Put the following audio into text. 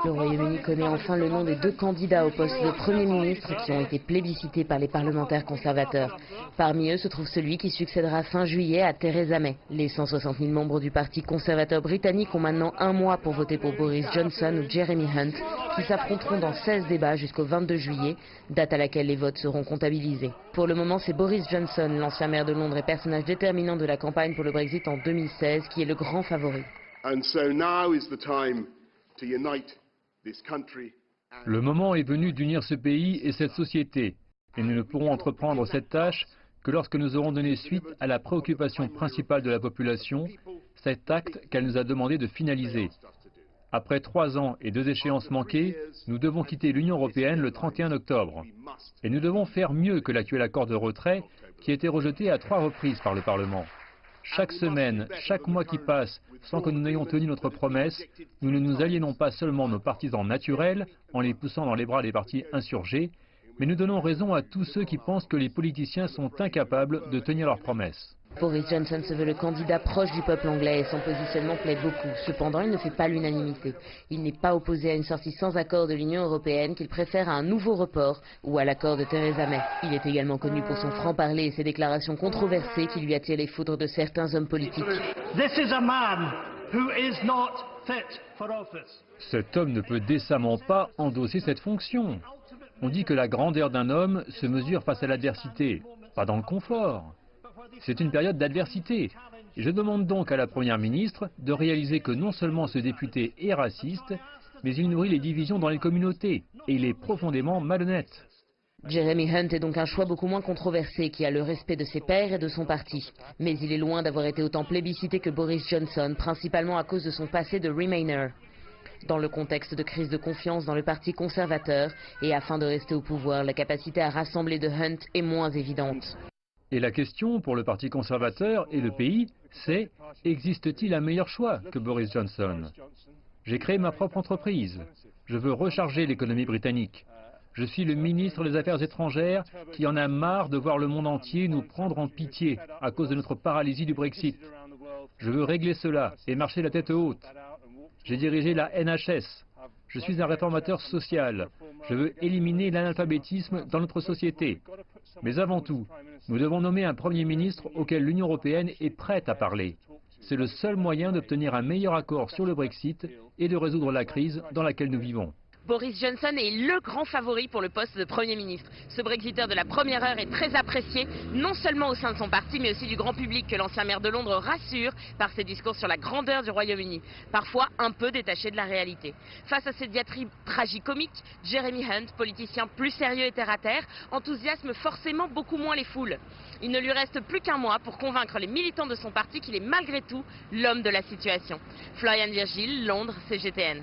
Le Royaume-Uni connaît enfin le nom des deux candidats au poste de Premier ministre qui ont été plébiscités par les parlementaires conservateurs. Parmi eux se trouve celui qui succédera fin juillet à Theresa May. Les 160 000 membres du Parti conservateur britannique ont maintenant un mois pour voter pour Boris Johnson ou Jeremy Hunt, qui s'affronteront dans 16 débats jusqu'au 22 juillet, date à laquelle les votes seront comptabilisés. Pour le moment, c'est Boris Johnson, l'ancien maire de Londres et personnage déterminant de la campagne pour le Brexit en 2016, qui est le grand favori. Le moment est venu d'unir ce pays et cette société, et nous ne pourrons entreprendre cette tâche que lorsque nous aurons donné suite à la préoccupation principale de la population, cet acte qu'elle nous a demandé de finaliser. Après 3 ans et 2 échéances manquées, nous devons quitter l'Union européenne le 31 octobre. Et nous devons faire mieux que l'actuel accord de retrait qui a été rejeté à 3 reprises par le Parlement. Chaque semaine, chaque mois qui passe, sans que nous n'ayons tenu notre promesse, nous ne nous aliénons pas seulement nos partisans naturels en les poussant dans les bras des partis insurgés, mais nous donnons raison à tous ceux qui pensent que les politiciens sont incapables de tenir leurs promesses. Boris Johnson se veut le candidat proche du peuple anglais et son positionnement plaît beaucoup. Cependant, il ne fait pas l'unanimité. Il n'est pas opposé à une sortie sans accord de l'Union européenne qu'il préfère à un nouveau report ou à l'accord de Theresa May. Il est également connu pour son franc-parler et ses déclarations controversées qui lui attirent les foudres de certains hommes politiques. Cet homme ne peut décemment pas endosser cette fonction. On dit que la grandeur d'un homme se mesure face à l'adversité, pas dans le confort. C'est une période d'adversité. Et je demande donc à la Première ministre de réaliser que non seulement ce député est raciste, mais il nourrit les divisions dans les communautés. Et il est profondément malhonnête. Jeremy Hunt est donc un choix beaucoup moins controversé qui a le respect de ses pairs et de son parti. Mais il est loin d'avoir été autant plébiscité que Boris Johnson, principalement à cause de son passé de Remainer. Dans le contexte de crise de confiance dans le parti conservateur et afin de rester au pouvoir, la capacité à rassembler de Hunt est moins évidente. Et la question pour le Parti conservateur et le pays, c'est existe-t-il un meilleur choix que Boris Johnson? J'ai créé ma propre entreprise. Je veux recharger l'économie britannique. Je suis le ministre des Affaires étrangères qui en a marre de voir le monde entier nous prendre en pitié à cause de notre paralysie du Brexit. Je veux régler cela et marcher la tête haute. J'ai dirigé la NHS. Je suis un réformateur social. Je veux éliminer l'analphabétisme dans notre société. Mais avant tout, nous devons nommer un Premier ministre auquel l'Union européenne est prête à parler. C'est le seul moyen d'obtenir un meilleur accord sur le Brexit et de résoudre la crise dans laquelle nous vivons. Boris Johnson est le grand favori pour le poste de Premier ministre. Ce Brexiteur de la première heure est très apprécié, non seulement au sein de son parti, mais aussi du grand public que l'ancien maire de Londres rassure par ses discours sur la grandeur du Royaume-Uni, parfois un peu détaché de la réalité. Face à cette diatribe tragicomique, Jeremy Hunt, politicien plus sérieux et terre-à-terre, enthousiasme forcément beaucoup moins les foules. Il ne lui reste plus qu'un mois pour convaincre les militants de son parti qu'il est malgré tout l'homme de la situation. Florian Virgile, Londres, CGTN.